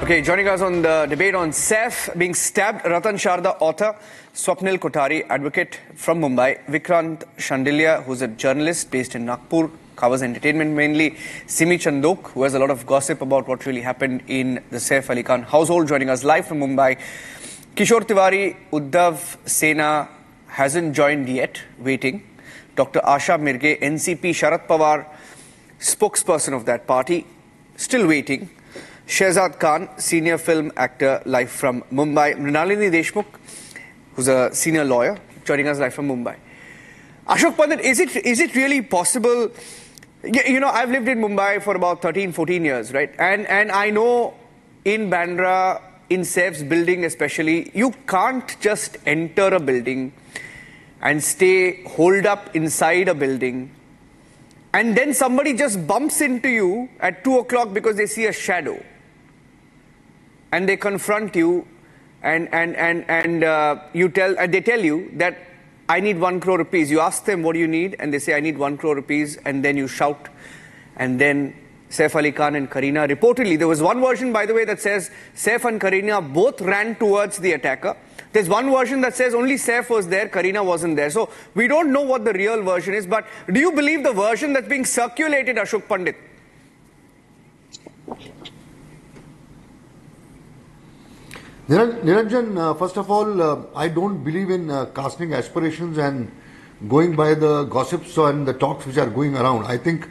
Okay, joining us on the debate on Saif being stabbed, Ratan Sharda author, Swapnil Kothari, advocate from Mumbai, Vikrant Shandilia, who's a journalist based in Nagpur, covers entertainment mainly, Simi Chandok, who has a lot of gossip about what really happened in the Saif Ali Khan household, joining us live from Mumbai. Kishore Tiwari, Uddhav Sena hasn't joined yet, waiting. Dr. Asha Mirge, NCP, Sharad Pawar, spokesperson of that party, still waiting. Shehzad Khan, senior film actor, live from Mumbai. Mrinalini Deshmukh, who's a senior lawyer, joining us live from Mumbai. Ashok Pandit, is it really possible? You know, I've lived in Mumbai for about 13, 14 years, right? And I know in Bandra, in Saif's building especially, you can't just enter a building and stay holed up inside a building and then somebody just bumps into you at 2 o'clock because they see a shadow. And they confront you, and they tell you that I need 1 crore rupees. You ask them, what do you need? And they say, I need 1 crore rupees. And then you shout. And then Saif Ali Khan and Kareena, reportedly, there was one version, by the way, that says Saif and Kareena both ran towards the attacker. There's one version that says only Saif was there, Kareena wasn't there. So we don't know what the real version is. But do you believe the version that's being circulated, Ashok Pandit? Niranjan, first of all, I don't believe in casting aspirations and going by the gossips and the talks which are going around. I think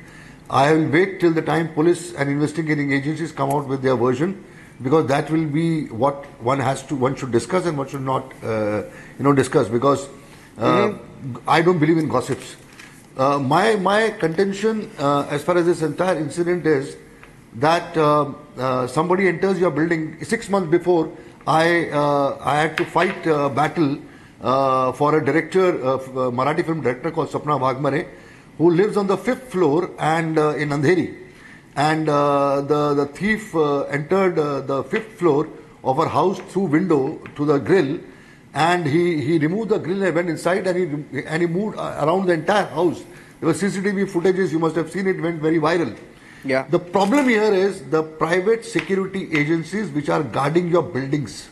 I will wait till the time police and investigating agencies come out with their version, because that will be what one should discuss and what should not, discuss. Because I don't believe in gossips. My contention as far as this entire incident is that somebody enters your building 6 months before. I had to fight a battle for a director, Marathi film director called Sapna Bhagmare, who lives on the 5th floor and in Andheri. And the thief entered the 5th floor of her house through window to the grill, and he removed the grill and went inside, and he moved around the entire house. There were CCTV footages, you must have seen it, went very viral. Yeah. The problem here is the private security agencies which are guarding your buildings.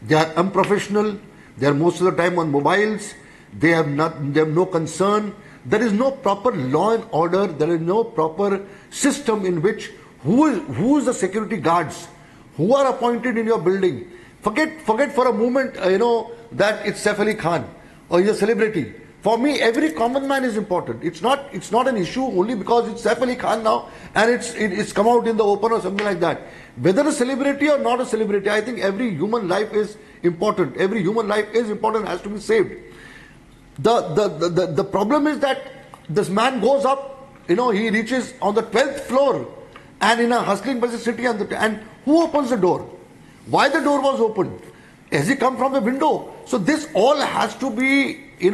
They are unprofessional. They are most of the time on mobiles. They have no concern. There is no proper law and order. There is no proper system in which who is the security guards who are appointed in your building. Forget for a moment, that it's Saif Ali Khan or he's a celebrity. For me, every common man is important. It's not an issue only because it's Saif Ali Khan now and it's come out in the open or something like that. Whether a celebrity or not a celebrity, I think every human life is important. Every human life is important, has to be saved. The problem is that this man goes up, he reaches on the 12th floor and in a hustling busy city, and who opens the door? Why the door was opened? Has he come from the window? So this all has to be, it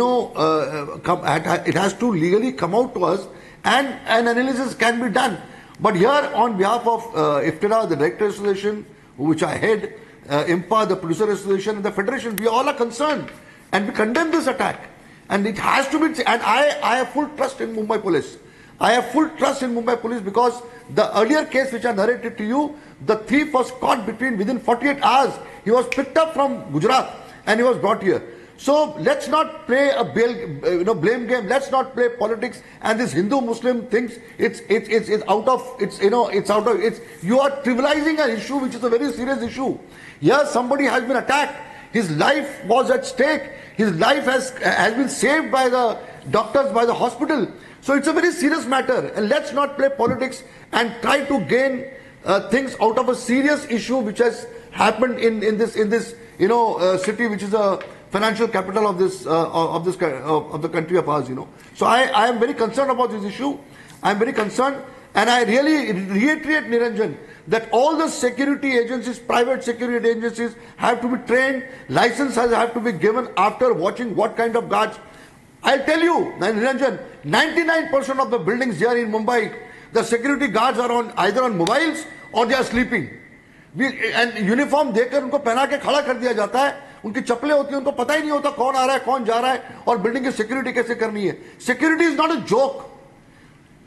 has to legally come out to us, and an analysis can be done. But here, on behalf of IFTIRA, the Director Association, which I head, IMPA, the Producer Association, and the Federation, we all are concerned, and we condemn this attack. And it has to be, and I have full trust in Mumbai Police. I have full trust in Mumbai Police because the earlier case which I narrated to you, the thief was caught within 48 hours. He was picked up from Gujarat and he was brought here. So let's not play a blame game. Let's not play politics and this Hindu-Muslim things. You are trivializing an issue which is a very serious issue. Here somebody has been attacked. His life was at stake. His life has been saved by the doctors, by the hospital. So it's a very serious matter. And let's not play politics and try to gain things out of a serious issue which has happened in this city, which is a financial capital of the country of ours. So I am very concerned about this issue. I am very concerned, and I really reiterate, Niranjan, that all the security agencies, private security agencies, have to be trained. Licenses have to be given after watching what kind of guards. I'll tell you, Niranjan, 99% of the buildings here in Mumbai, the security guards are either on mobiles or they are sleeping. And uniform देकर उनको पहना के खड़ा कर दिया जाता है. उनकी चप्पलें होती हैं, उनको पता ही नहीं होता कौन आ रहा है, कौन जा रहा है, और बिल्डिंग की सिक्योरिटी कैसे करनी है. Security is not a joke.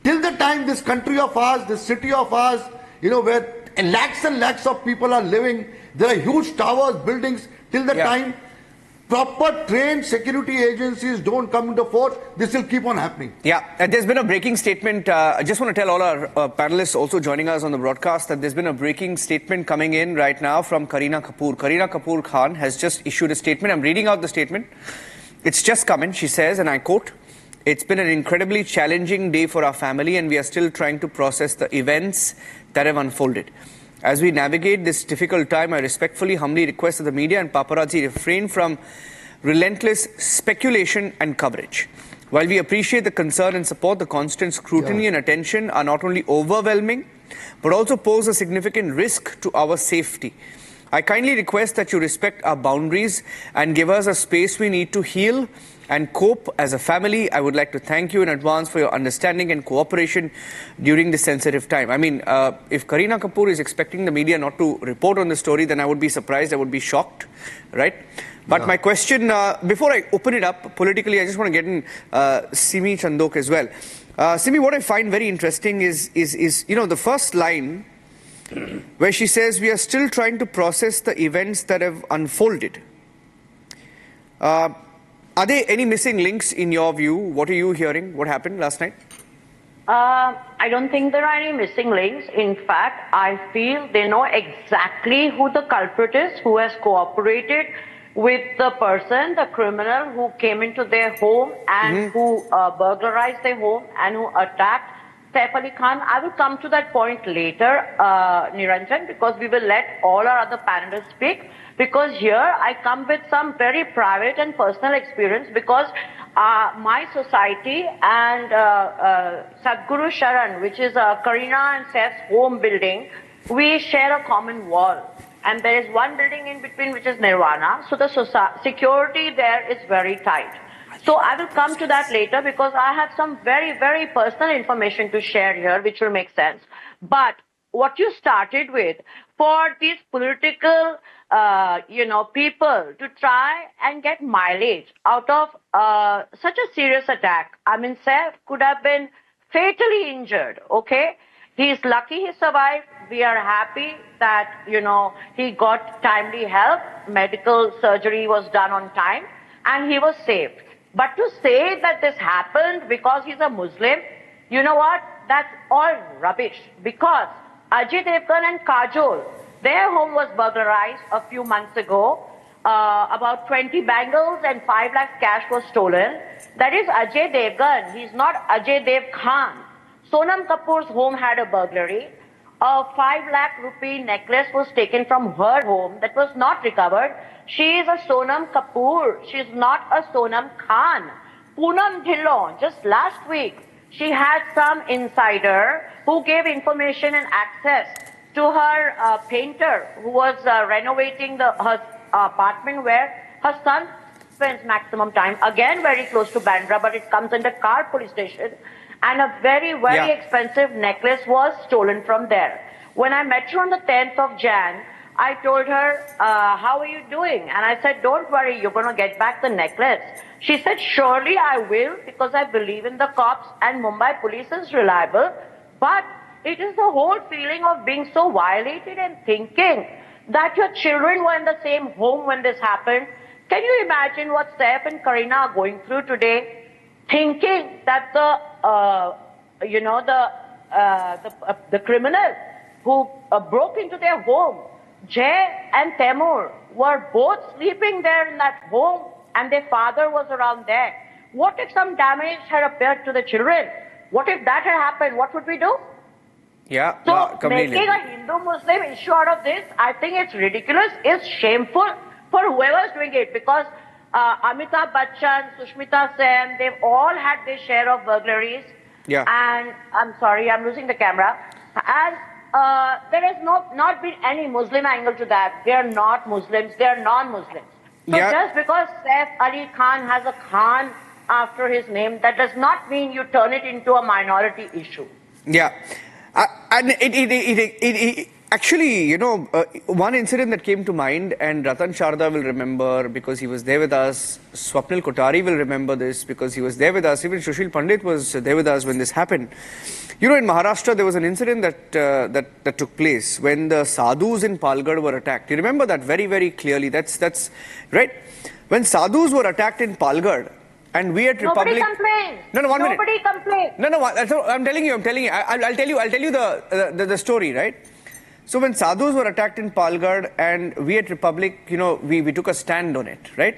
Till the time this country of ours, this city of ours, where and lakhs of people are living. There are huge towers, buildings. Till the time proper trained security agencies don't come into force, this will keep on happening. Yeah, there's been a breaking statement. I just want to tell all our panelists also joining us on the broadcast that there's been a breaking statement coming in right now from Kareena Kapoor. Kareena Kapoor Khan has just issued a statement. I'm reading out the statement. It's just come in. She says, and I quote, "It's been an incredibly challenging day for our family and we are still trying to process the events that have unfolded. As we navigate this difficult time, I respectfully, humbly request that the media and paparazzi refrain from relentless speculation and coverage. While we appreciate the concern and support, the constant scrutiny and attention are not only overwhelming, but also pose a significant risk to our safety. I kindly request that you respect our boundaries and give us a space we need to heal and cope as a family. I would like to thank you in advance for your understanding and cooperation during this sensitive time." I mean, if Kareena Kapoor is expecting the media not to report on the story, then I would be surprised, I would be shocked, right? But my question, before I open it up politically, I just want to get in Simi Chandok as well. Simi, what I find very interesting is you know, the first line where she says, "We are still trying to process the events that have unfolded." Are there any missing links in your view? What are you hearing? What happened last night? I don't think there are any missing links. In fact, I feel they know exactly who the culprit is, who has cooperated with the person, the criminal who came into their home and who burglarized their home and who attacked Saif Ali Khan. I will come to that point later, Niranjan, because we will let all our other panelists speak. Because here I come with some very private and personal experience, because my society and Sadhguru Sharan, which is Kareena and Saif's home building, we share a common wall. And there is one building in between which is Nirvana. So the security there is very tight. So I will come to that later, because I have some very, very personal information to share here, which will make sense. But what you started with, for these political people to try and get mileage out of such a serious attack. I mean, Saif could have been fatally injured, okay? He's lucky he survived. We are happy that, he got timely help. Medical surgery was done on time and he was saved. But to say that this happened because he's a Muslim, you know what? That's all rubbish. Because Ajay Devgan and Kajol, their home was burglarized a few months ago. About 20 bangles and 5 lakhs cash was stolen. That is Ajay Devgan. He's not Ajay Dev Khan. Sonam Kapoor's home had a burglary. A 5 lakh rupee necklace was taken from her home that was not recovered. She is a Sonam Kapoor. She's not a Sonam Khan. Poonam Dhillon, just last week, she had some insider who gave information and access to her painter who was renovating her apartment where her son spends maximum time. Again, very close to Bandra, but it comes under Car police station. And a very, very expensive necklace was stolen from there. When I met her on the 10th of Jan, I told her, how are you doing? And I said, don't worry, you're going to get back the necklace. She said, surely I will, because I believe in the cops and Mumbai police is reliable. But it is the whole feeling of being so violated and thinking that your children were in the same home when this happened. Can you imagine what Saif and Kareena are going through today? Thinking that the criminal who broke into their home, Jay and Temur, were both sleeping there in that home and their father was around there. What if some damage had appeared to the children? What if that had happened? What would we do? Yeah, so completely. Making a Hindu-Muslim issue out of this, I think it's ridiculous. It's shameful for whoever's doing it, because Amitabh Bachchan, Sushmita Sen, they've all had their share of burglaries. Yeah. And I'm sorry, I'm losing the camera. And there has not been any Muslim angle to that. They are not Muslims, they are non-Muslims. So just because Saif Ali Khan has a Khan after his name, that does not mean you turn it into a minority issue. Yeah. And Actually, you know, one incident that came to mind, and Ratan Sharda will remember because he was there with us. Swapnil Kothari will remember this because he was there with us. Even Sushil Pandit was there with us when this happened. You know, in Maharashtra, there was an incident that took place when the sadhus in Palgad were attacked. You remember that very, very clearly. That's right. When sadhus were attacked in Palgad, and we at Republic... Nobody complained. No, 1 minute. Nobody complained. No, I'm telling you. I'll tell you the story, right? So when sadhus were attacked in Palgad, and we at Republic, you know, we took a stand on it, right?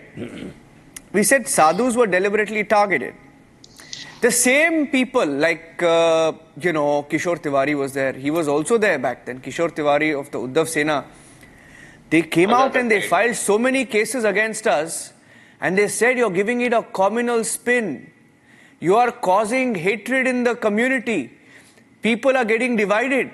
We said sadhus were deliberately targeted. The same people, like, you know, Kishore Tiwari was there. He was also there back then. Kishore Tiwari of the Uddhav Sena. They came out and they filed so many cases against us, and they said, you're giving it a communal spin. You are causing hatred in the community. People are getting divided.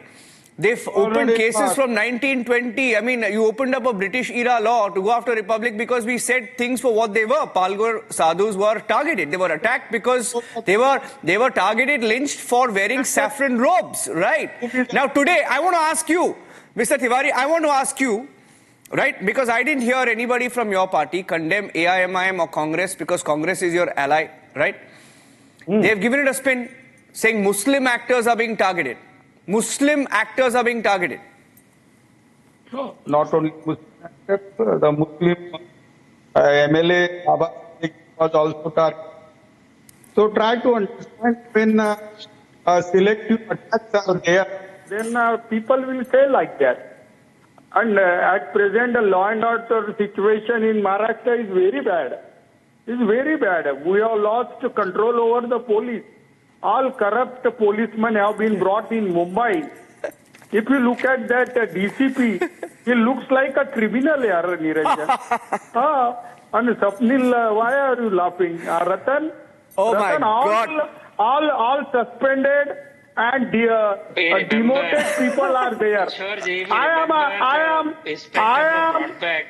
They've opened cases from 1920. I mean, you opened up a British era law to go after Republic because we said things for what they were. Palgar sadhus were targeted. They were attacked because they were targeted, lynched for wearing saffron robes, right? Now today, I want to ask you, Mr. Tiwari, I want to ask you, right? Because I didn't hear anybody from your party condemn AIMIM or Congress because Congress is your ally, right? They've given it a spin, saying Muslim actors are being targeted. Muslim actors are being targeted. No, not only Muslim actors, the Muslim MLA Baba was also targeted. So try to understand when selective attacks are there, then people will say like that. And at present, the law and order situation in Maharashtra is very bad. It's very bad. We have lost control over the police. All corrupt policemen have been brought in Mumbai. If you look at that DCP, he looks like a criminal, Niranjan. And Swapnil, why are you laughing? Ratan? Oh Ratan, my God. All suspended and demoted people are there.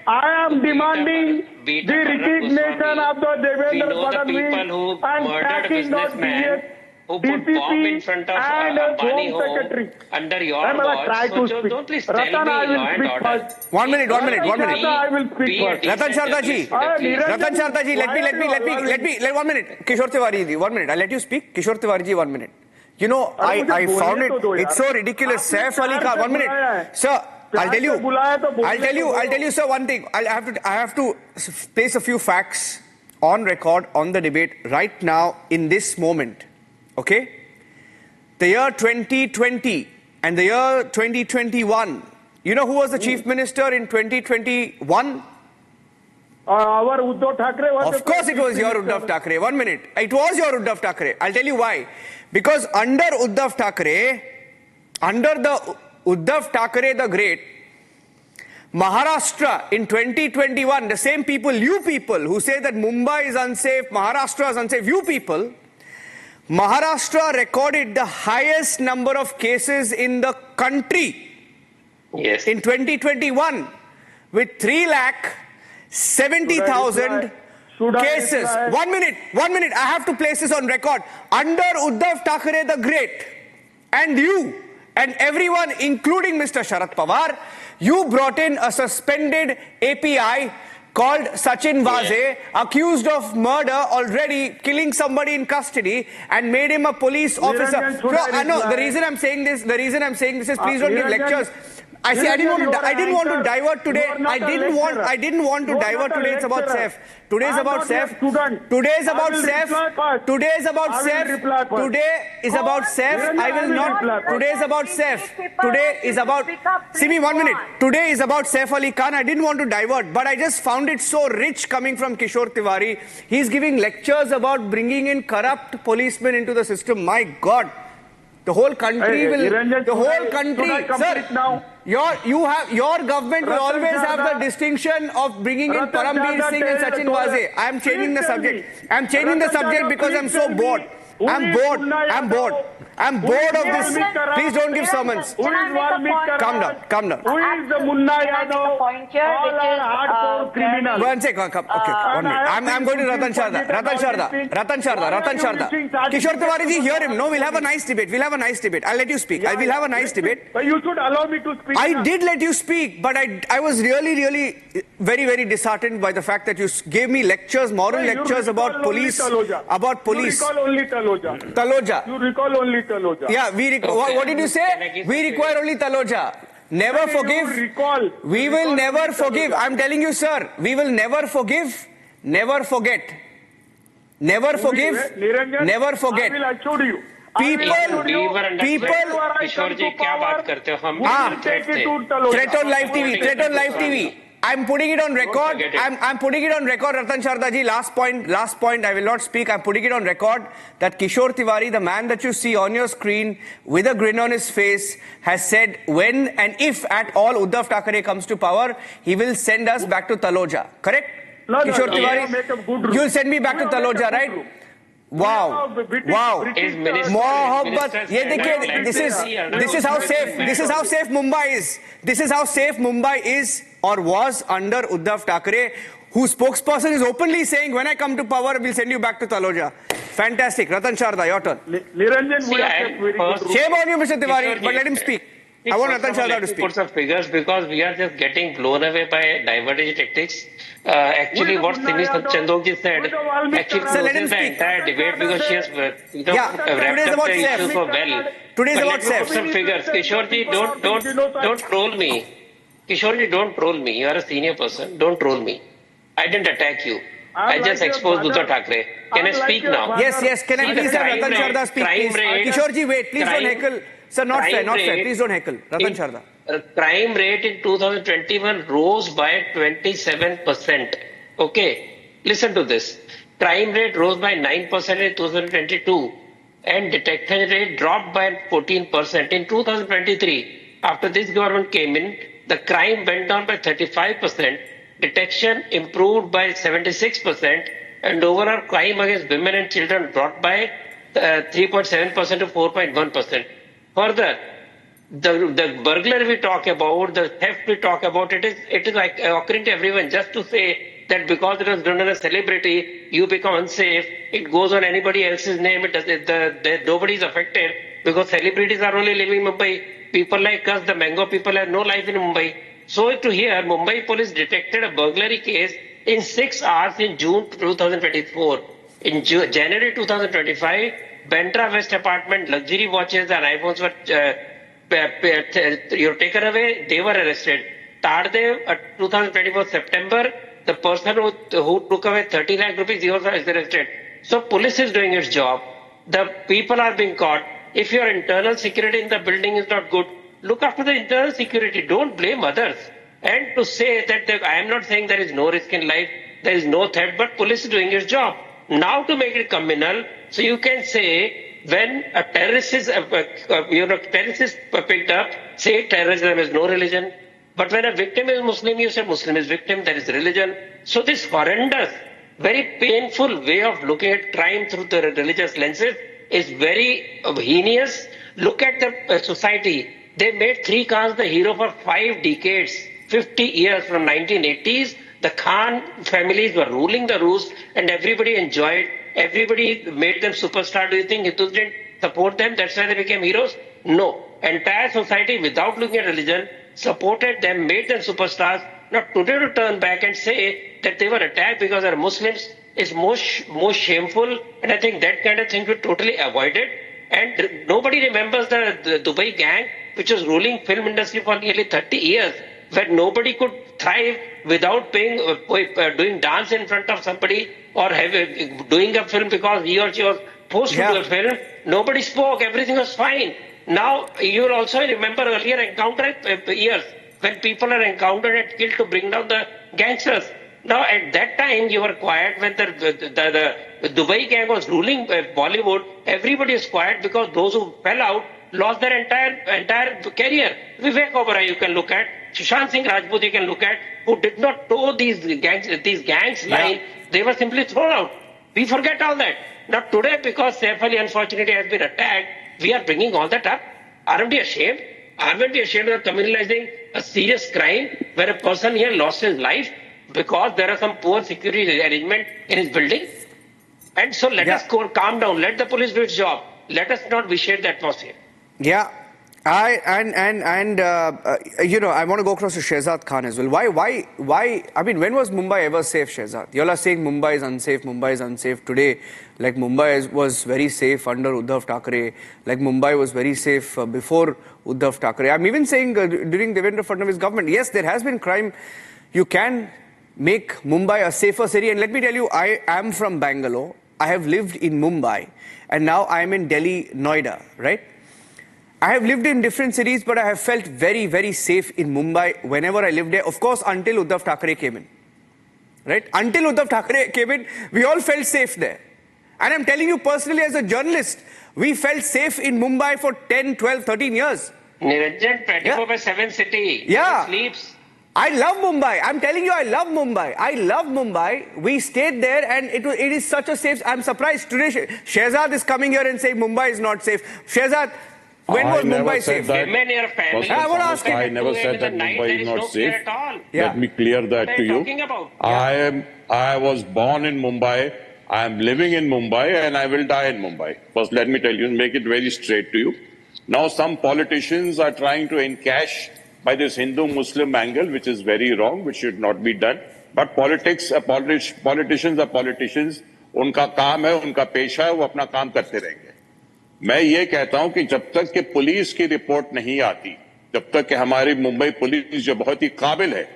I am demanding the resignation of the Devendra Fadnavis and sacking of DCP who put bomb in front of Ambani home under your watch. So don't please tell me law and order. 1 minute. I will speak first. Ratan Sharda ji, let me, 1 minute. Kishore Tiwari ji, 1 minute. I'll let you speak. Kishore Tiwari ji, 1 minute. You know, I found it's so ridiculous. Saif Ali Khan, 1 minute. Sir, I'll tell you, sir, one thing. I have to place a few facts on record on the debate right now in this moment. Okay? The year 2020 and the year 2021. You know who was the chief minister in 2021? Our Uddhav Thackeray was. Of course it was your Uddhav Thackeray. 1 minute. It was your Uddhav Thackeray. I'll tell you why. Because under Uddhav Thackeray, under the Uddhav Thackeray the Great, Maharashtra in 2021, the same people, you people who say that Mumbai is unsafe, Maharashtra is unsafe, you people, Maharashtra recorded the highest number of cases in the country. Yes. In 2021 with 3,70,000 cases. 1 minute. I have to place this on record. Under Uddhav Thackeray the Great, and you and everyone, including Mr. Sharad Pawar, you brought in a suspended API called Sachin Vaze, accused of murder already, killing somebody in custody, and made him a police officer. No, the reason I'm saying this is please don't give lectures. I didn't want to divert today. I didn't want to divert today. It's about Saif. Today is about Saif. Today is about Saif. I will not. Today is about Saif. Today is about. See me 1 minute. Today is about Saif Ali Khan. I didn't want to divert, but I just found it so rich coming from Kishore Tiwari. He's giving lectures about bringing in corrupt policemen into the system. My God. The whole country will. The whole country, sir. Your government will always have the distinction of bringing in Parambir Singh and Sachin Vaze. I am changing the subject. I am changing the subject because I am so bored. I am bored. I'm bored of this. Please don't give sermons. Who is Valmiki Karan? Calm down, calm down. Who is the Munna Yadav? point here, All which are is, hardcore criminals. One sec, okay, 1 minute. I'm going to Ratan Sharda. Ratan Sharda. Kishore Tiwari ji, hear him. No, we'll have a nice debate. I'll let you speak. I will have a nice debate. But you should allow me to speak. I did let you speak, but I was really very disheartened by the fact that you gave me lectures, moral lectures about police. About police. You recall only Taloja. Taloja. You recall only Taloja. Yeah, what did you say? We require only Taloja. Never forgive. We will never forgive. I'm telling you, sir, we will never forgive, never forget. Never forgive, never forget. I will assure you. People, किशोर जी क्या बात करते हो हम threat on live TV. I'm putting it on record. I'm putting it on record, Ratan Sharda ji. Last point. I will not speak. I'm putting it on record that Kishore Tiwari, the man that you see on your screen with a grin on his face, has said when and if at all Uddhav Thackeray comes to power, he will send us back to Taloja. Correct? Kishore Tiwari, you'll send me back to Taloja, right? Wow. Mohabbat. ये देखिए, this is how safe Mumbai is. This is how safe Mumbai is or was under Uddhav Thackeray, whose spokesperson is openly saying, when I come to power, we'll send you back to Taloja. Fantastic. Ratan Sharda, your turn. Shame on you, Mr. Tiwari, but let him speak. I want Ratan Sharda to speak. Put some figures because we are just getting blown away by divergent tactics. Actually, what Simi Chandok said actually closes the entire debate because she has wrapped up the issue so well. Today's about Let me put some figures. Kishore ji, don't troll me. Kishore ji, don't troll me. You are a senior person. Don't troll me. I didn't attack you. I just exposed Uddhav Thackeray. Can I speak now? Yes. Can I please have Ratan Sharda speak, please? Kishore ji, wait. Please don't heckle. Sir, not fair. Please don't heckle. Ratan Sharda. Crime rate in 2021 rose by 27%. Okay, listen to this. Crime rate rose by 9% in 2022 and detection rate dropped by 14% in 2023. After this government came in, the crime went down by 35%, detection improved by 76%, and overall crime against women and children dropped by 3.7% to 4.1%. Further, the burglary we talk about, the theft we talk about, it is like occurring to everyone. Just to say that because it was done on a celebrity, you become unsafe. It goes on anybody else's name. Nobody is affected because celebrities are only living in Mumbai. People like us, the Mango people, have no life in Mumbai. So to hear, Mumbai police detected a burglary case in 6 hours in June 2024. In January 2025, Bandra West apartment, luxury watches and iPhones were taken away. They were arrested. Tardev, 2024 September, the person who took away 30 lakh rupees, he was arrested. So police is doing its job. The people are being caught. If your internal security in the building is not good, look after the internal security. Don't blame others. And to say that I am not saying there is no risk in life, there is no threat, but police is doing its job. Now to make it communal, so you can say when a terrorist is picked up, say terrorism is no religion. But when a victim is Muslim, you say Muslim is victim, there is religion. So this horrendous, very painful way of looking at crime through the religious lenses is very heinous. Look at the society. They made 3 Khans the hero for 5 decades, 50 years from 1980s. The Khan families were ruling the roost and everybody enjoyed. Everybody made them superstar. Do you think Hindus didn't support them? That's why they became heroes? No. Entire society, without looking at religion, supported them, made them superstars. Now today to turn back and say that they were attacked because they are Muslims is most shameful. And I think that kind of thing should totally avoided. And nobody remembers the Dubai gang, which was ruling film industry for nearly 30 years, where nobody could thrive without doing dance in front of somebody or doing a film because he or she was supposed to do a film. Nobody spoke. Everything was fine. Now, you will also remember earlier encounter years when people are encountered and killed to bring down the gangsters. Now, at that time, you were quiet when the Dubai gang was ruling Bollywood. Everybody was quiet because those who fell out lost their entire career. Vivek Oberoi, you can look at. Sushant Singh Rajput, you can look at, who did not toe these gangs line. They were simply thrown out. We forget all that. Now today, because Saif Ali unfortunately has been attacked, we are bringing all that up. Aren't we ashamed? Aren't we ashamed of communalizing a serious crime where a person here lost his life because there are some poor security arrangement in his building? And so let us calm down. Let the police do its job. Let us not vitiate the atmosphere. Yeah. You know, I want to go across to Shehzad Khan as well. Why? I mean, when was Mumbai ever safe, Shehzad? You all are saying Mumbai is unsafe, Mumbai is unsafe. Today, like Mumbai was very safe under Uddhav Thackeray. Like Mumbai was very safe before Uddhav Thackeray. I'm even saying during Devendra Fadnavis' government, yes, there has been crime. You can make Mumbai a safer city. And let me tell you, I am from Bangalore. I have lived in Mumbai. And now I am in Delhi, Noida, right? I have lived in different cities, but I have felt very, very safe in Mumbai whenever I lived there. Of course, until Uddhav Thackeray came in. Right? Until Uddhav Thackeray came in, we all felt safe there. And I'm telling you personally as a journalist, we felt safe in Mumbai for 10, 12, 13 years. Niranjan, 24/7 city. Yeah. Sleeps. I love Mumbai. I'm telling you, I love Mumbai. I love Mumbai. We stayed there and it is such a safe... I'm surprised today Shehzad is coming here and saying Mumbai is not safe. Shehzad, when was Mumbai safe? Women, your family. I never said that Mumbai is not safe. Let me clear that to you. I was born in Mumbai. I am living in Mumbai and I will die in Mumbai. First, let me tell you, make it very straight to you. Now, some politicians are trying to encash by this Hindu-Muslim angle, which is very wrong, which should not be done. But politicians are politicians. उनका काम है, उनका पेशा है, वो अपना काम करते रहेंगे. मैं ये कहता हूं कि जब तक कि पुलिस की रिपोर्ट नहीं आती, जब तक कि हमारी मुंबई पुलिस जो बहुत ही काबिल है,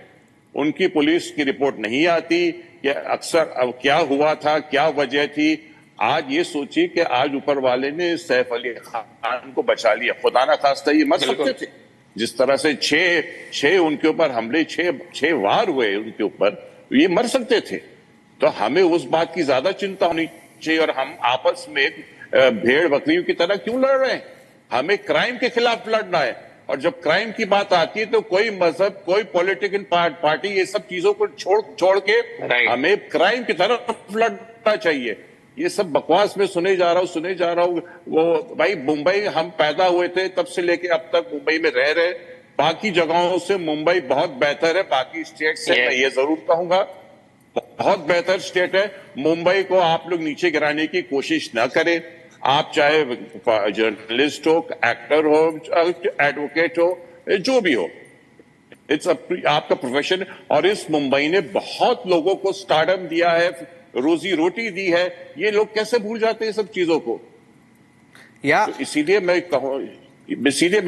उनकी पुलिस की रिपोर्ट नहीं आती, कि अक्सर अब क्या हुआ था, क्या वजह थी, आज ये सोचिए कि आज ऊपर वाले ने सैफ अली खान को बचा लिया. खुदा ना खास्ता ये मर सकते थे. जिस तरह से छह उनके ऊपर हमले, छह वार हुए उनके ऊपर, ये मर सकते थे. तो हमें उस बात की ज्यादा चिंता होनी चाहिए और हम आपस में भेड़ बकरियों की तरह क्यों लड़ रहे हैं? हमें क्राइम के खिलाफ लड़ना है. और जब क्राइम की बात आती है तो कोई मजहब, कोई पॉलिटिकल पार्टी ये सब चीजों को छोड़ के हमें क्राइम की तरफ लड़ना चाहिए. ये सब बकवास में सुने जा रहा हूं. वो भाई मुंबई हम पैदा हुए थे तब से लेके अब तक मुंबई में रह रहे. बाकी जगहों से मुंबई बहुत बेहतर है, बाकी स्टेट से मैं ये जरूर कहूंगा बहुत बेहतर स्टेट है. मुंबई को आप लोग नीचे गिराने की कोशिश ना करें. आप चाहे जर्नलिस्ट हो, एक्टर हो, एडवोकेट हो, जो भी हो, इट्स आपका प्रोफेशन. और इस मुंबई ने बहुत लोगों को स्टारडम दिया है, रोजी रोटी दी है. ये लोग कैसे भूल जाते हैं सब चीजों को? तो इसीलिए मैं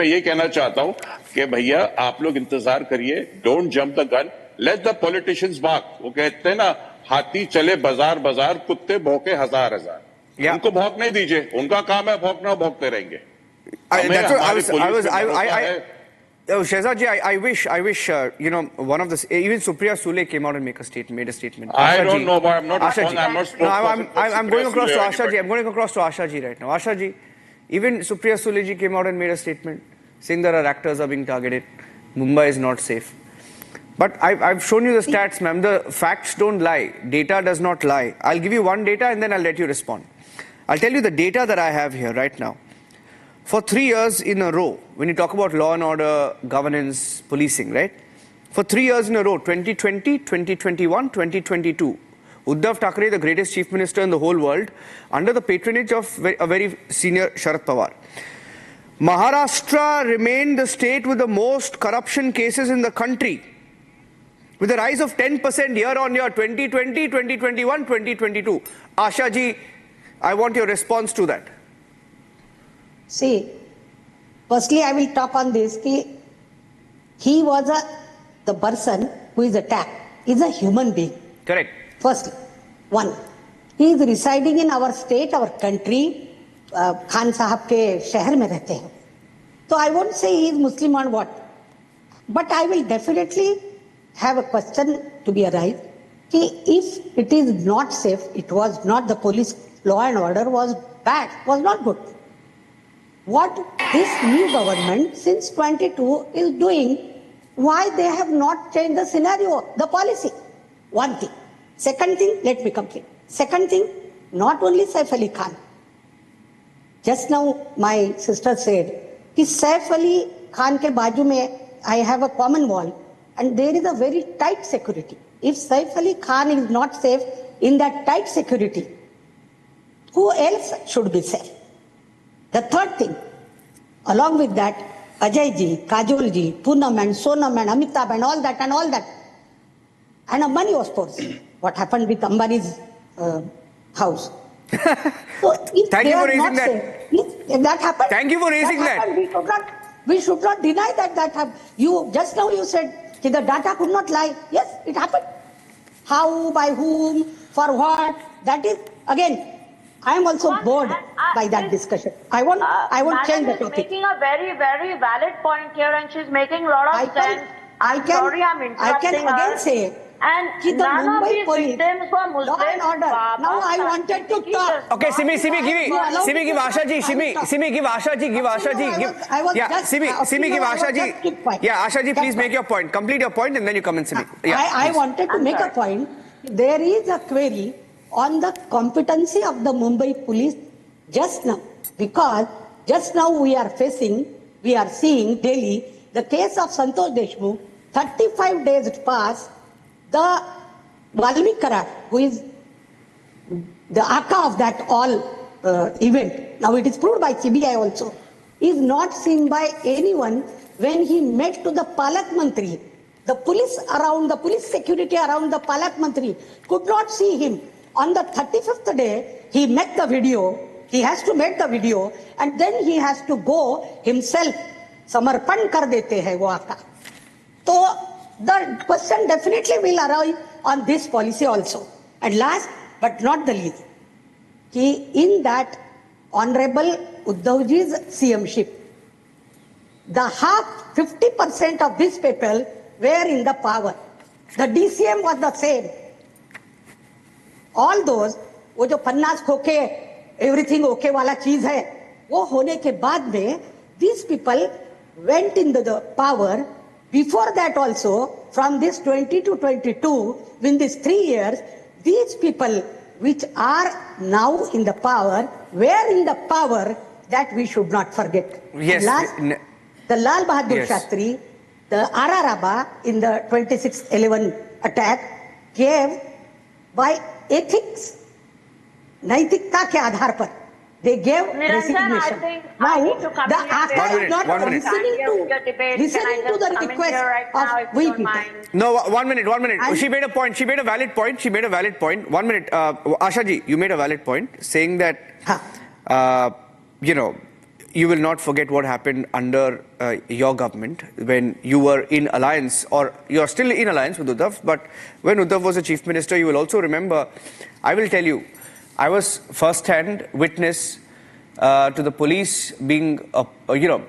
ये कहना चाहता हूं कि भैया आप लोग इंतजार करिए. Don't jump the gun, let the politicians बाक. वो कहते हैं ना, हाथी चले बाजार बाजार, कुत्ते भौंके हजार हजार. उनको भौंकने दीजिए, उनका काम है भौंकना, भौंकते रहेंगे. Shehzad ji, I wish, you know, one of the, even Supriya Sule came out and made a statement. I don't know, but I'm not I'm going across to Asha ji. I'm going across to Asha ji right now. Asha ji, even Supriya Sule ji came out and made a statement saying that our actors are being targeted. Mumbai is not safe. But I've shown you the stats, ma'am. The facts don't lie. Data does not lie. I'll give you one data and then I'll let you respond. I'll tell you the data that I have here right now. For 3 years in a row, when you talk about law and order, governance, policing, right? For 3 years in a row, 2020, 2021, 2022, Uddhav Thackeray, the greatest chief minister in the whole world, under the patronage of a very senior Sharad Pawar. Maharashtra remained the state with the most corruption cases in the country, with a rise of 10% year on year, 2020, 2021, 2022. Asha ji, I want your response to that. See, firstly, I will talk on this. He was the person who is attacked is a human being. Correct. Firstly, one, he is residing in our state, our country. Khan Sahab ke शहर में रहते हैं. So I won't say he is Muslim or what, but I will definitely have a question to be arise. If it is not safe, it was not the police law and order was bad, was not good. What this new government since 22 is doing, why they have not changed the scenario, the policy? One thing. Second thing, let me complete. Second thing, not only Saif Ali Khan, just now my sister said, कि Saif Ali Khan के बाजू में I have a common wall and there is a very tight security. If Saif Ali Khan is not safe in that tight security, who else should be safe? The third thing, along with that, Ajay ji, Kajol ji, Poonam and Sonam and Amitabh and all that. And money was poured. What happened with Ambani's house? So if Thank they you for are raising not that. safe, if that happened, Thank you for raising that. We should not deny that happened. You just now you said that the data could not lie. Yes, it happened. How, by whom, for what? That is again. I am also bored by that discussion. I want change the topic. Making a very, very valid point here, and she's making a lot of sense. Sorry, I'm interrupting I can again say. And none of these victims were Muslims. Law and order. Now I wanted to talk. Okay, Simi, give Asha ji. Simi, give Asha ji. Yeah, Simi, give Asha ji. Yeah, Asha ji, please make your point. Complete your point and then you come in, Simi. Yeah, I wanted to make a point. There is a query on the competency of the Mumbai police just now. Because just now we are seeing daily the case of Santosh Deshmukh. 35 days pass. The Valmik Karat, who is the Aka of that all event, now it is proved by CBI also, is not seen by anyone when he met to the Palak Mantri. The police security around the Palak Mantri could not see him. On the 35th day, he met the video, he has to make the video, and then he has to go himself. Samarpan kar dete hai wo Aka. So, the question definitely will arise on this policy also. And last but not the least, in that Honorable Uddhavji's CM-ship, the 50% of these people were in the power. The DCM was the same. All those, वो जो 50 खोके, everything okay वाला चीज है, वो होने के बाद में, these people went into the power. Before that also, from this 20 to 22, in these 3 years, these people which are now in the power, were in the power, that we should not forget. Yes. Last, the Lal Bahadur Shastri, the Araraba in the 26/11 attack, gave by ethics, naitikta ke aadhar par. They gave resignation. Now, the Aka is not listening to the request of we people. No, 1 minute. She made a point. She made a valid point. 1 minute. Asha ji, you made a valid point saying that, you will not forget what happened under your government when you were in alliance, or you're still in alliance with Uddhav, but when Uddhav was a chief minister, you will also remember, I will tell you, I was first-hand witness to the police being,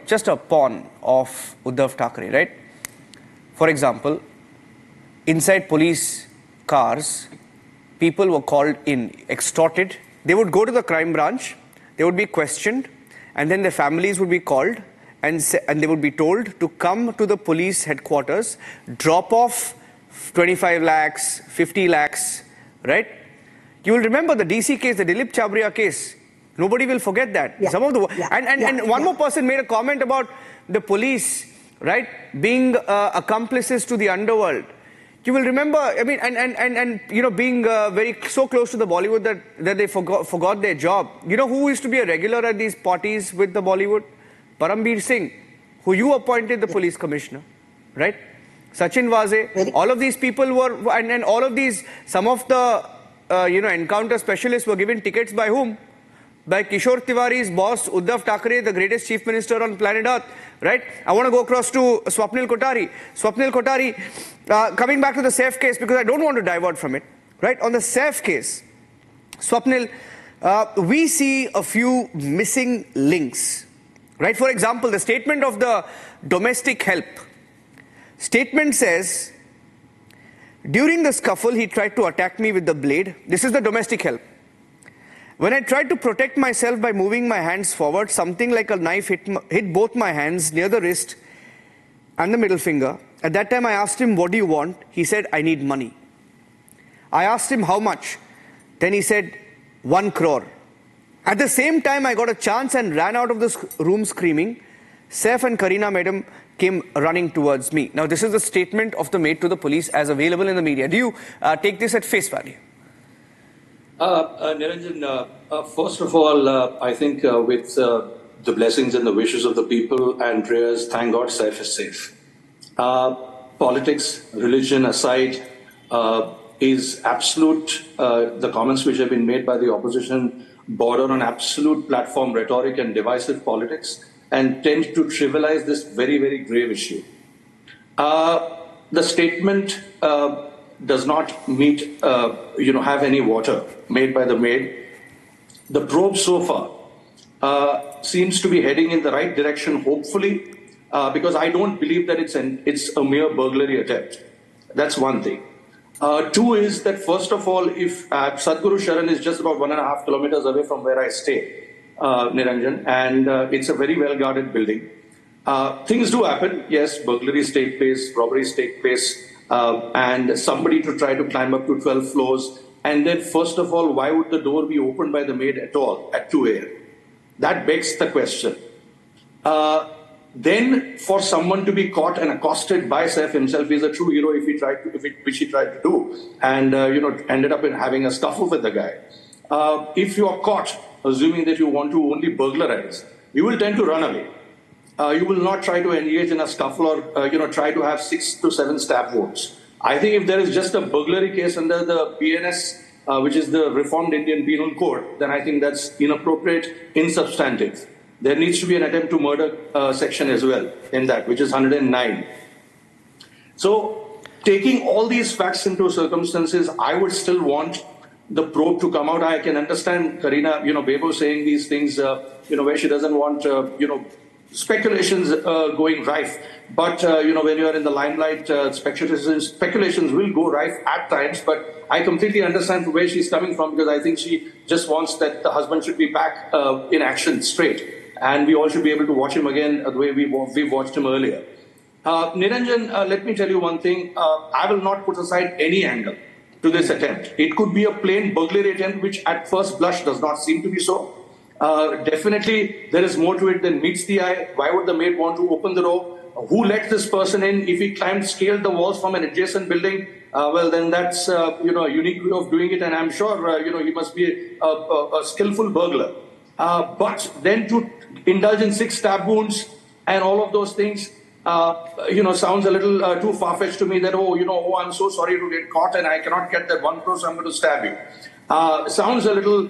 just a pawn of Uddhav Thackeray, right? For example, inside police cars, people were called in, extorted. They would go to the crime branch, they would be questioned, and then their families would be called, and they would be told to come to the police headquarters, drop off 25 lakhs, 50 lakhs, right? You will remember the DC case, the Dilip Chabria case. Nobody will forget that. Yeah. Some of the and one more person made a comment about the police, right, being accomplices to the underworld. You will remember, I mean, being so close to the Bollywood that they forgot their job. You know who used to be a regular at these parties with the Bollywood? Parambir Singh, who you appointed the police commissioner, right? Sachin Vaze. All of these people were, and all of these, some of the encounter specialists were given tickets by whom? By Kishore Tiwari's boss, Uddhav Thackeray, the greatest chief minister on planet Earth, right? I want to go across to Swapnil Kothari. Swapnil Kothari, coming back to the Saif case, because I don't want to divert from it, right? On the Saif case, Swapnil, we see a few missing links, right? For example, the statement of the domestic help. Statement says, during the scuffle, he tried to attack me with the blade. This is the domestic help. When I tried to protect myself by moving my hands forward, something like a knife hit both my hands near the wrist and the middle finger. At that time, I asked him, what do you want? He said, I need money. I asked him how much. Then he said, 1 crore. At the same time, I got a chance and ran out of this room screaming. Saif and Kareena madam came running towards me. Now, this is the statement of the maid to the police as available in the media. Do you take this at face value? Niranjan, first of all, I think with the blessings and the wishes of the people and prayers, thank God Saif is safe. Politics, religion aside, is absolute, the comments which have been made by the opposition border on absolute platform rhetoric and divisive politics and tend to trivialize this very, very grave issue. The statement does not meet, have any water made by the maid. The probe so far seems to be heading in the right direction, hopefully, because I don't believe that it's a mere burglary attempt. That's one thing. Two is that, first of all, if Sadhguru Sharan is just about 1.5 kilometers away from where I stay, Niranjan, and it's a very well-guarded building. Things do happen, yes, burglaries take place, robberies take place, and somebody to try to climb up to 12 floors. And then, first of all, why would the door be opened by the maid at all at 2 a.m.? That begs the question. Then, for someone to be caught and accosted by Saif himself, he's a true hero which he tried to do, and ended up in having a scuffle with the guy. If you are caught, assuming that you want to only burglarize, you will tend to run away. You will not try to engage in a scuffle or try to have 6 to 7 stab wounds. I think if there is just a burglary case under the BNS, which is the Reformed Indian Penal Code, then I think that's inappropriate, insubstantive. There needs to be an attempt to murder section as well in that, which is 109. So, taking all these facts into circumstances, I would still want the probe to come out. I can understand Kareena, Bebo saying these things, where she doesn't want, speculations going rife. But, when you are in the limelight, speculations will go rife at times. But I completely understand where she's coming from, because I think she just wants that the husband should be back in action straight. And we all should be able to watch him again the way we've watched him earlier. Niranjan, let me tell you one thing. I will not put aside any angle to this attempt. It could be a plain burglary attempt, which at first blush does not seem to be so. Definitely, there is more to it than meets the eye. Why would the maid want to open the door? Who let this person in? If he scaled the walls from an adjacent building, well, then that's a unique way of doing it. And I'm sure he must be a skillful burglar. But then to indulge in 6 stab wounds and all of those things, sounds a little too far-fetched to me that, I'm so sorry to get caught and I cannot get that 1 crore, so I'm going to stab you. Sounds a little,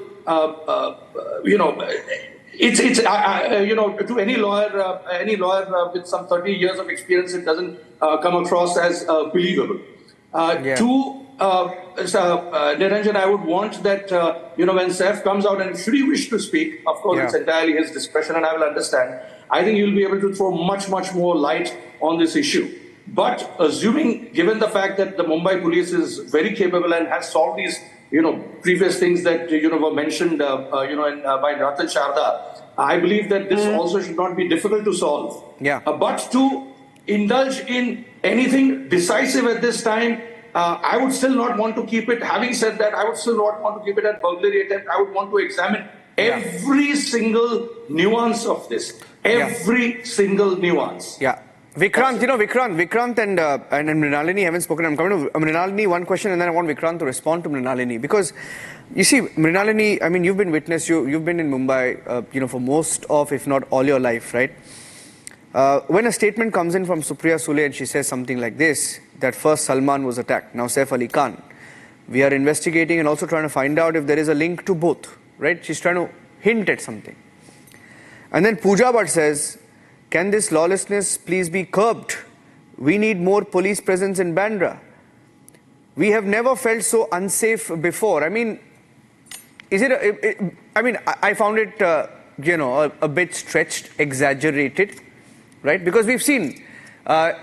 to any lawyer with some 30 years of experience, it doesn't come across as believable. Niranjan, I would want that, when Saif comes out, and should he wish to speak, of course, it's entirely his discretion and I will understand. I think he'll be able to throw much, much more light on this issue. But assuming, given the fact that the Mumbai police is very capable and has solved these, previous things that, were mentioned, by Ratan Sharda, I believe that this also should not be difficult to solve. But to indulge in anything decisive at this time, I would still not want to keep it. Having said that, I would still not want to keep it at burglary attempt. I would want to examine every single nuance of this. Every single nuance. Vikrant, Vikrant and Mrinalini haven't spoken. I'm coming to Mrinalini, one question, and then I want Vikrant to respond to Mrinalini. Because, you see, Mrinalini, I mean, you've been witness, you've been in Mumbai, for most of, if not all your life, right? When a statement comes in from Supriya Sule and she says something like this, that first Salman was attacked, now Saif Ali Khan, we are investigating and also trying to find out if there is a link to both, right? She's trying to hint at something. And then Pooja Bhatt says, can this lawlessness please be curbed? We need more police presence in Bandra. We have never felt so unsafe before. I mean, is it, I found it, a bit stretched, exaggerated, right? Because we've seen,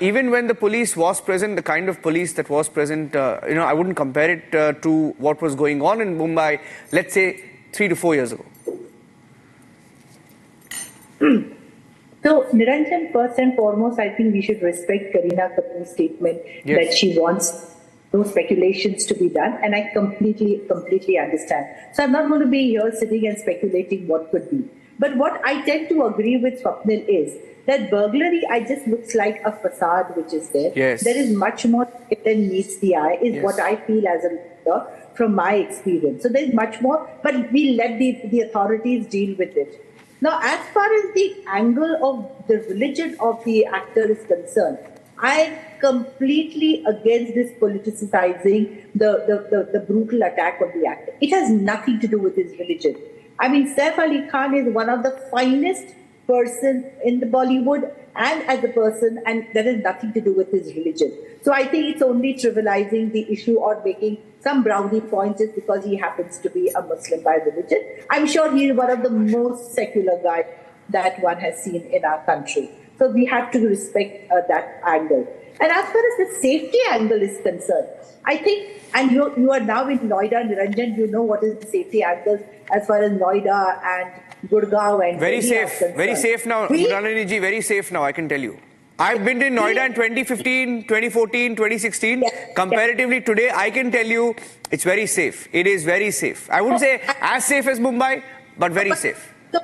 even when the police was present, the kind of police that was present, I wouldn't compare it to what was going on in Mumbai, let's say 3 to 4 years ago. So, Niranjan, first and foremost, I think we should respect Kareena Kapoor's statement that she wants no speculations to be done, and I completely understand. So I'm not going to be here sitting and speculating what could be. But what I tend to agree with Swapnil is that burglary, I just looks like a facade which is there. Yes. There is much more than meets the eye, is what I feel as a leader from my experience. So there's much more, but we let the authorities deal with it. Now, as far as the angle of the religion of the actor is concerned, I am completely against this politicizing the brutal attack on the actor. It has nothing to do with his religion. I mean, Saif Ali Khan is one of the finest person in the Bollywood and as a person, and that has nothing to do with his religion. So I think it's only trivializing the issue or making some brownie points just because he happens to be a Muslim by religion. I'm sure he is one of the most secular guys that one has seen in our country. So we have to respect that angle. And as far as the safety angle is concerned, I think, and you are now in Noida, Niranjan, you know what is the safety angles as far as Noida and Gurgaon and very safe now, Muralini ji, very safe now, I can tell you. I've been in Noida in 2015, 2014, 2016. Comparatively today, I can tell you it's very safe. It is very safe. I wouldn't say as safe as Mumbai, but very safe. So,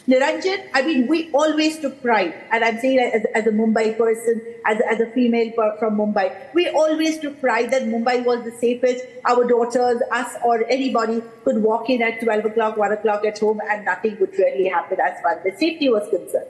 Niranjan, I mean, we always took pride, and I'm saying as a Mumbai person, as a female from Mumbai, we always took pride that Mumbai was the safest. Our daughters, us, or anybody could walk in at 12 o'clock, 1 o'clock at home, and nothing would really happen as far as the safety was concerned.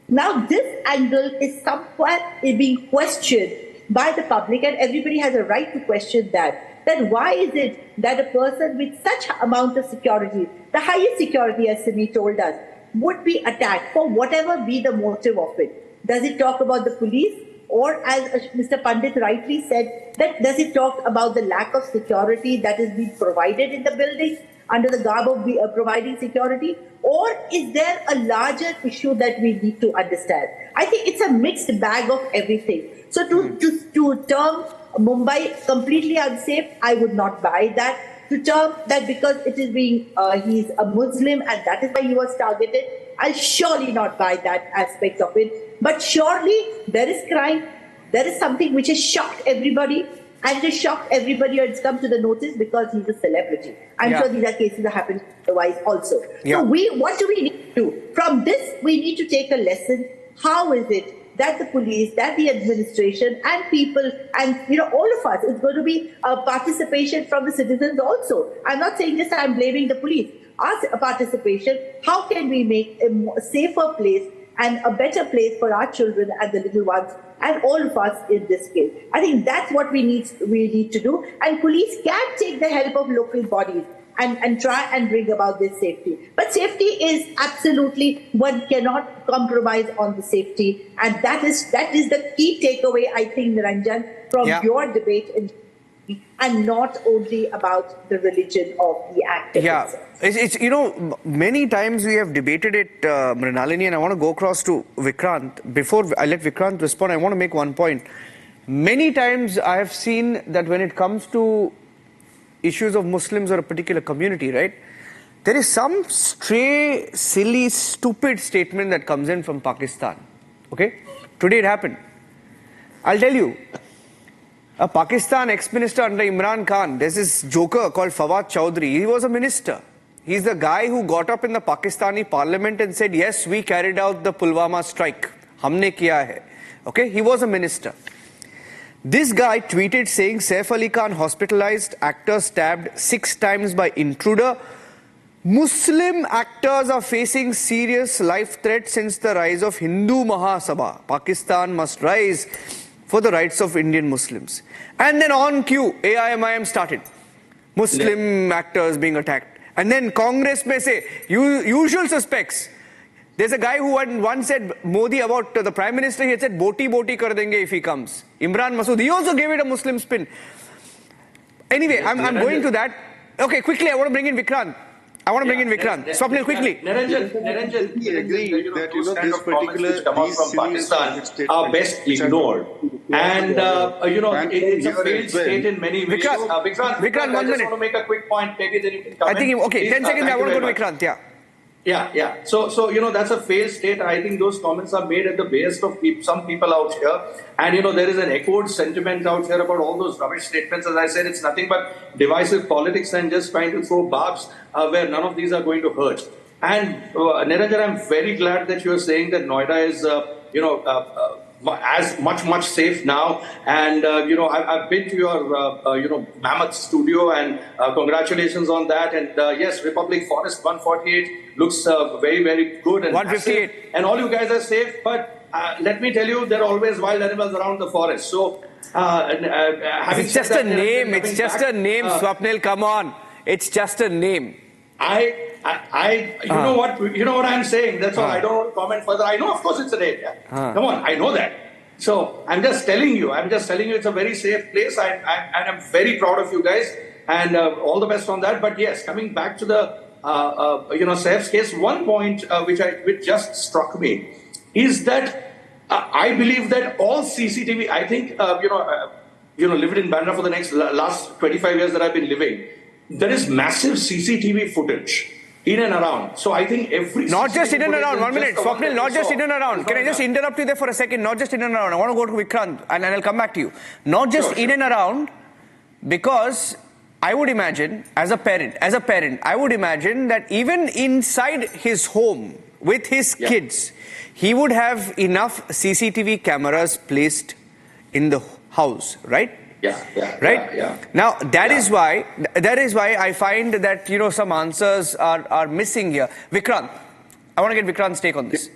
Now, this angle is somewhat being questioned by the public, and everybody has a right to question that. Then why is it that a person with such amount of security, the highest security, as Simi told us, would be attacked for whatever be the motive of it? Does it talk about the police? Or as Mr. Pandit rightly said, that does it talk about the lack of security that is being provided in the building under the garb of providing security? Or is there a larger issue that we need to understand? I think it's a mixed bag of everything. So to term Mumbai completely unsafe, I would not buy that. To term that because it is being, he's a Muslim and that is why he was targeted, I'll surely not buy that aspect of it. But surely there is crime, there is something which has shocked everybody, and it has shocked everybody and it's come to the notice because he's a celebrity. I'm sure these are cases that happen otherwise also. So what do we need to do? From this, we need to take a lesson. How is it that the police, that the administration and people and all of us, it's going to be a participation from the citizens also. I'm not saying this, I'm blaming the police. Our participation, how can we make a safer place and a better place for our children and the little ones and all of us in this case? I think that's what we need to do. And police can take the help of local bodies and try and bring about this safety. But safety is absolutely, one cannot compromise on the safety. And that is the key takeaway, I think, Niranjan, from your debate and not only about the religion of the actor. It's many times we have debated it, Mrinalini, and I want to go across to Vikrant. Before I let Vikrant respond, I want to make one point. Many times I have seen that when it comes to issues of Muslims or a particular community, right, there is some stray, silly, stupid statement that comes in from Pakistan. Okay? Today it happened. I'll tell you, a Pakistan ex-minister under Imran Khan, there's this joker called Fawad Chowdhury. He was a minister. He's the guy who got up in the Pakistani parliament and said, yes, we carried out the Pulwama strike. Humne kiya hai. Okay? He was a minister. This guy tweeted saying, Saif Ali Khan hospitalized, actor stabbed 6 times by intruder. Muslim actors are facing serious life threats since the rise of Hindu Mahasabha. Pakistan must rise for the rights of Indian Muslims. And then on cue, AIMIM started. Muslim actors being attacked. And then Congress may say, usual suspects. There's a guy who once said Modi about the Prime Minister, he had said, boti kar denge if he comes. Imran Masood, he also gave it a Muslim spin. Anyway, I'm going to that. Okay, quickly, I want to bring in Vikrant. Swapnil, quickly. Niranjan, we agree that this particular comments from Pakistan are best ignored. And it's a failed state in many ways. Vikrant, 1 minute. I just want to make a quick point. Maybe then you can comment. I think, okay, 10 seconds, I want to go to Vikrant, Yeah. So that's a failed state. I think those comments are made at the behest of some people out here. And, there is an echoed sentiment out here about all those rubbish statements. As I said, it's nothing but divisive politics and just trying to throw barbs where none of these are going to hurt. And, Niranjan, I'm very glad that you're saying that Noida is, as much safe now. And, I've been to your, mammoth studio, and congratulations on that. And yes, Republic Forest 148 looks very, very good. And 158. massive. And all you guys are safe. But let me tell you, there are always wild animals around the forest. So, it's just a name. It's just a name, Swapnil. Come on. It's just a name. You know what I'm saying. That's all. I don't want to comment further. I know, of course, it's a name. Yeah. Come on, I know that. So I'm just telling you. It's a very safe place. And I'm very proud of you guys. And all the best on that. But yes, coming back to the Saif's case, one point which just struck me is that I believe that all CCTV. I think lived in Bandra for the last 25 years that I've been living. There is massive CCTV footage in and around. So I think Not just in and around. 1 minute. Swapnil, not just in and around. Can I just interrupt you there for a second? Not just in and around. I want to go to Vikrant and I'll come back to you. Not just in and around, because I would imagine, as a parent, I would imagine that even inside his home with his kids, he would have enough CCTV cameras placed in the house, right? Yeah. Now that is why I find that some answers are missing here. Vikrant, I want to get Vikrant's take on this.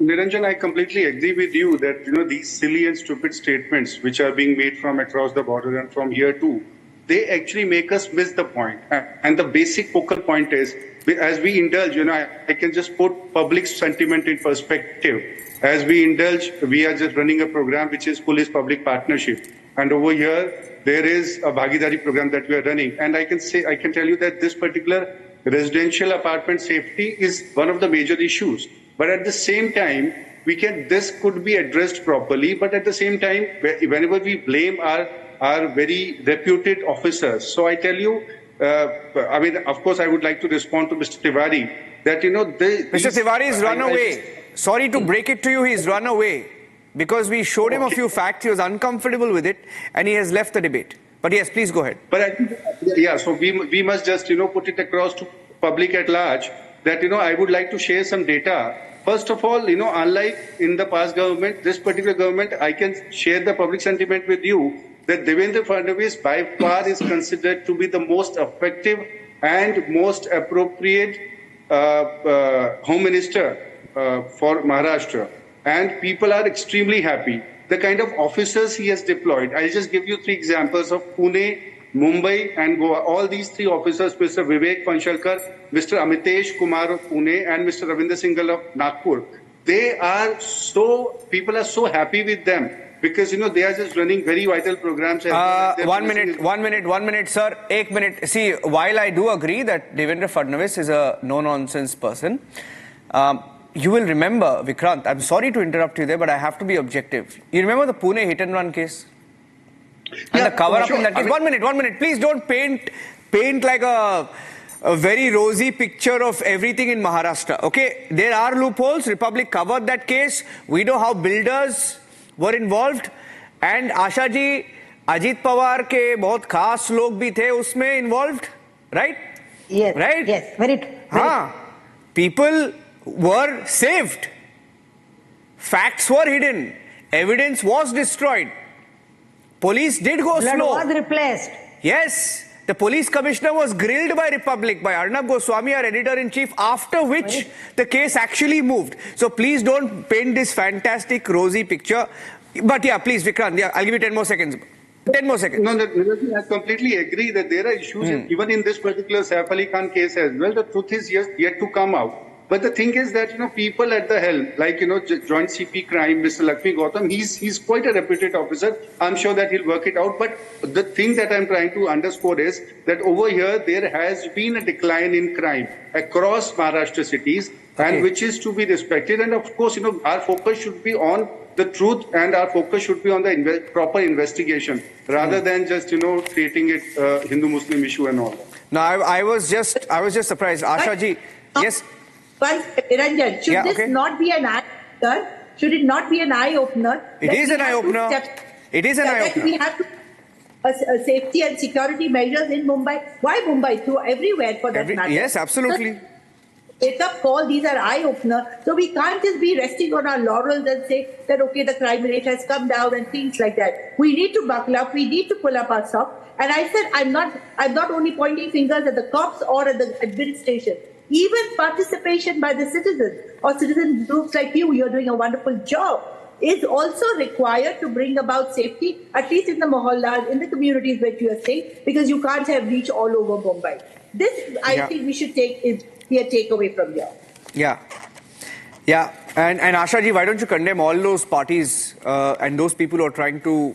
Niranjan, I completely agree with you that these silly and stupid statements which are being made from across the border and from here too, they actually make us miss the point. And the basic focal point is, as we indulge, I can just put public sentiment in perspective. As we indulge, we are just running a program which is police-public partnership. And over here, there is a Bhagidari program that we are running. And I can tell you that this particular residential apartment safety is one of the major issues. But at the same time, this could be addressed properly. But at the same time, whenever we blame our very reputed officers. So I tell you, of course, I would like to respond to Mr. Tiwari that, Mr. Tiwari's run away. Sorry to break it to you, he's run away. Because we showed him a few facts, he was uncomfortable with it, and he has left the debate. But yes, please go ahead. But so we must just, put it across to public at large that, I would like to share some data. First of all, unlike in the past government, this particular government, I can share the public sentiment with you that Devendra Fadnavis by far is considered to be the most effective and most appropriate Home Minister for Maharashtra. And people are extremely happy. The kind of officers he has deployed. I'll just give you 3 examples of Pune, Mumbai and Goa. All these 3 officers, Mr. Vivek Panshalkar, Mr. Amitesh Kumar of Pune and Mr. Ravinder Singhal of Nagpur. People are so happy with them because, they are just running very vital programs. 1 minute, sir. 1 minute. See, while I do agree that Devendra Fadnavis is a no-nonsense person, you will remember, Vikrant, I'm sorry to interrupt you there, but I have to be objective. You remember the Pune hit-and-run case? And the cover-up in that case? 1 minute. Please don't paint like a very rosy picture of everything in Maharashtra. Okay, there are loopholes. Republic covered that case. We know how builders were involved. And Asha ji, Ajit Pawar ke bahut khas log bhi the usme involved. Right? Yes. Right? Yes, very true. People were saved. Facts were hidden. Evidence was destroyed. Police did go Blood slow. was replaced. Yes. The police commissioner was grilled by Republic, by Arnab Goswami, our editor-in-chief, after which the case actually moved. So please don't paint this fantastic rosy picture. But yeah, please, Vikrant, I'll give you 10 more seconds. 10 more seconds. No, I completely agree that there are issues even in this particular Saif Ali Khan case as well. The truth is yet to come out. But the thing is that, people at the helm, like, Joint CP Crime, Mr. Lakshmi Gautam, he's quite a reputed officer. I'm sure that he'll work it out. But the thing that I'm trying to underscore is that over here, there has been a decline in crime across Maharashtra cities, and which is to be respected. And of course, our focus should be on the truth, and our focus should be on the proper investigation, rather than just, creating it Hindu-Muslim issue and all that. No, I was just surprised. Asha ji, yes. But Niranjan, should this not be an eye-opener? Should it not be an eye-opener? It is an eye-opener. It is an eye-opener. We have to safety and security measures in Mumbai. Why Mumbai? Through everywhere for that matter. Yes, absolutely. Wake up call, these are eye-opener. So we can't just be resting on our laurels and say that, okay, the crime rate has come down and things like that. We need to buckle up. We need to pull up our socks. And I said, I'm not only pointing fingers at the cops or at the administration. Even participation by the citizens or citizen groups like you're doing a wonderful job, is also required to bring about safety, at least in the mohallas, in the communities that you are saying, because you can't have reach all over Mumbai. This, I think we should be a takeaway from here. Yeah. Yeah. And Asha ji, why don't you condemn all those parties and those people who are trying to,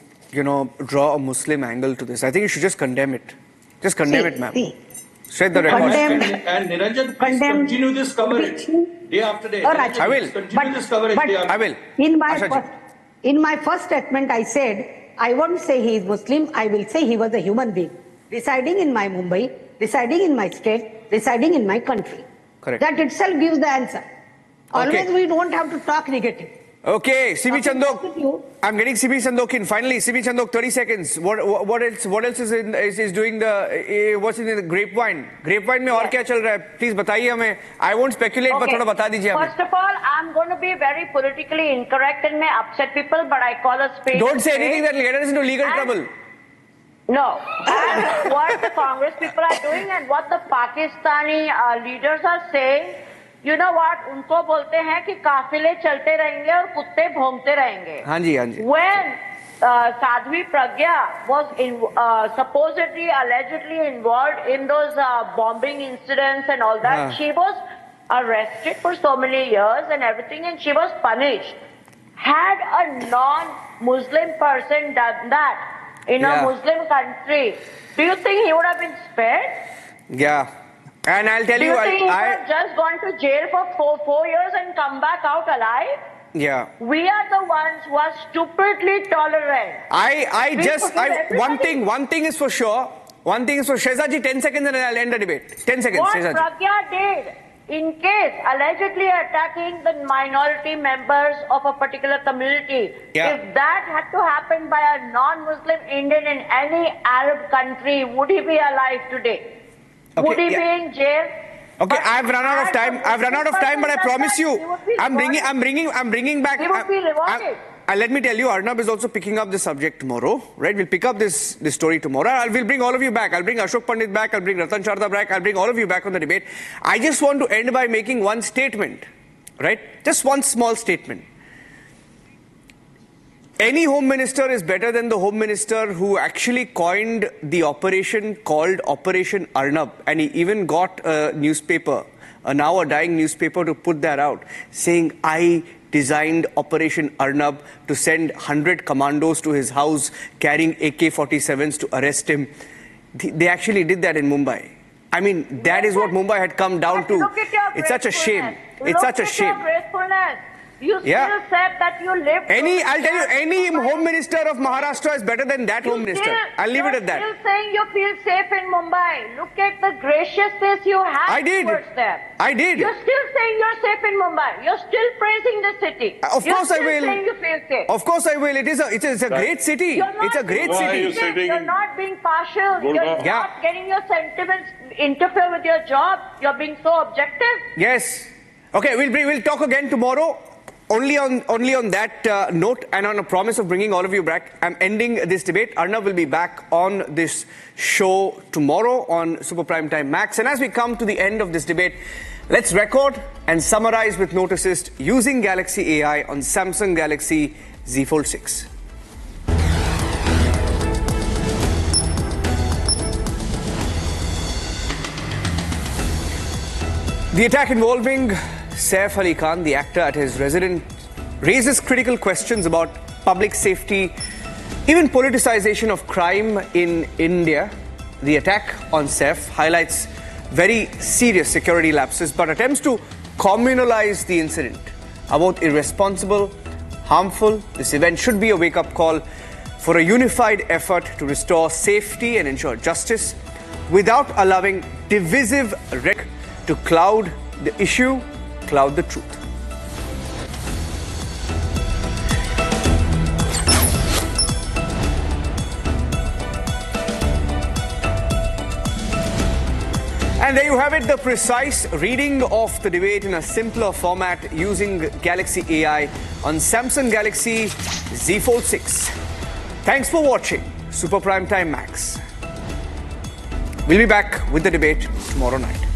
draw a Muslim angle to this? I think you should just condemn it. Just condemn it, ma'am. Straight the record. And Niranjan, please continue this coverage day after day. I will. Continue this coverage day after day. I will. In my first statement, I said, I won't say he is Muslim. I will say he was a human being residing in my Mumbai, residing in my state, residing in my country. Correct. That itself gives the answer. Always we don't have to talk negative. Okay, Sibi Chandok. I'm getting Sibi Chandok in. Finally, Sibi Chandok, 30 seconds. What else is doing what's in the grapevine? Grapevine mein aur kya chal raha hai? Please bataiye hame. I won't speculate, but thoda bata dijiye hame. First of all, I'm going to be very politically incorrect and may upset people, but I call a spade. Don't say anything that will get us into legal trouble. No. And what the Congress people are doing and what the Pakistani leaders are saying, you know what? उनको बोलते हैं कि काफिले चलते रहेंगे और कुत्ते भौंकते रहेंगे. हाँ जी, हाँ जी. When Sadhvi Pragya was supposedly, allegedly involved in those bombing incidents and all that, she was arrested for so many years and everything, and she was punished. Had a non-Muslim person done that in a Muslim country, do you think he would have been spared? Yeah. And I'll tell you, do you think he would have just gone to jail for four years and come back out alive? Yeah. We are the ones who are stupidly tolerant. One thing is for sure. One thing is for Shezaji, 10 seconds and I'll end the debate. 10 seconds, What Shezaji. Pragya did, in case allegedly attacking the minority members of a particular community, if that had to happen by a non-Muslim Indian in any Arab country, would he be alive today? Okay, would he be in jail? Okay, I've run out of time. But I promise you, I'm bringing back. He would be rewarded. Let me tell you, Arnab is also picking up this subject tomorrow, right? We'll pick up this story tomorrow. We'll bring all of you back. I'll bring Ashok Pandit back. I'll bring Ratan Sharda back. I'll bring all of you back on the debate. I just want to end by making one statement, right? Just one small statement. Any home minister is better than the home minister who actually coined the operation called Operation Arnab, and he even got a newspaper, now a dying newspaper, to put that out, saying, I designed Operation Arnab to send 100 commandos to his house carrying AK-47s to arrest him. They actually did that in Mumbai. I mean, that is what Mumbai had come down to. It's such a shame. It's such a shame. You still said that you lived... I'll tell you, any home minister of Maharashtra is better than that home minister. I'll leave it at that. You're still saying you feel safe in Mumbai. Look at the graciousness you have towards them. I did. You're still saying you're safe in Mumbai. You're still praising the city. Of course I will. You're still saying you feel safe. Of course I will. It's a great city. It's a great city. You're not being partial. You're not getting your sentiments interfere with your job. You're being so objective. Yes. Okay, we'll talk again tomorrow. Only on that note, and on a promise of bringing all of you back, I'm ending this debate. Arnab will be back on this show tomorrow on Super Prime Time Max. And as we come to the end of this debate, let's record and summarize with Note Assist using Galaxy AI on Samsung Galaxy Z Fold 6. The attack involving Saif Ali Khan, the actor, at his residence, raises critical questions about public safety, even politicization of crime in India. The attack on Saif highlights very serious security lapses, but attempts to communalize the incident are both irresponsible, harmful. This event should be a wake-up call for a unified effort to restore safety and ensure justice without allowing divisive rhetoric to cloud the issue cloud the truth. And there you have it, the precise reading of the debate in a simpler format using Galaxy AI on Samsung Galaxy Z Fold 6. Thanks for watching Super Prime Time Max. We'll be back with the debate tomorrow night.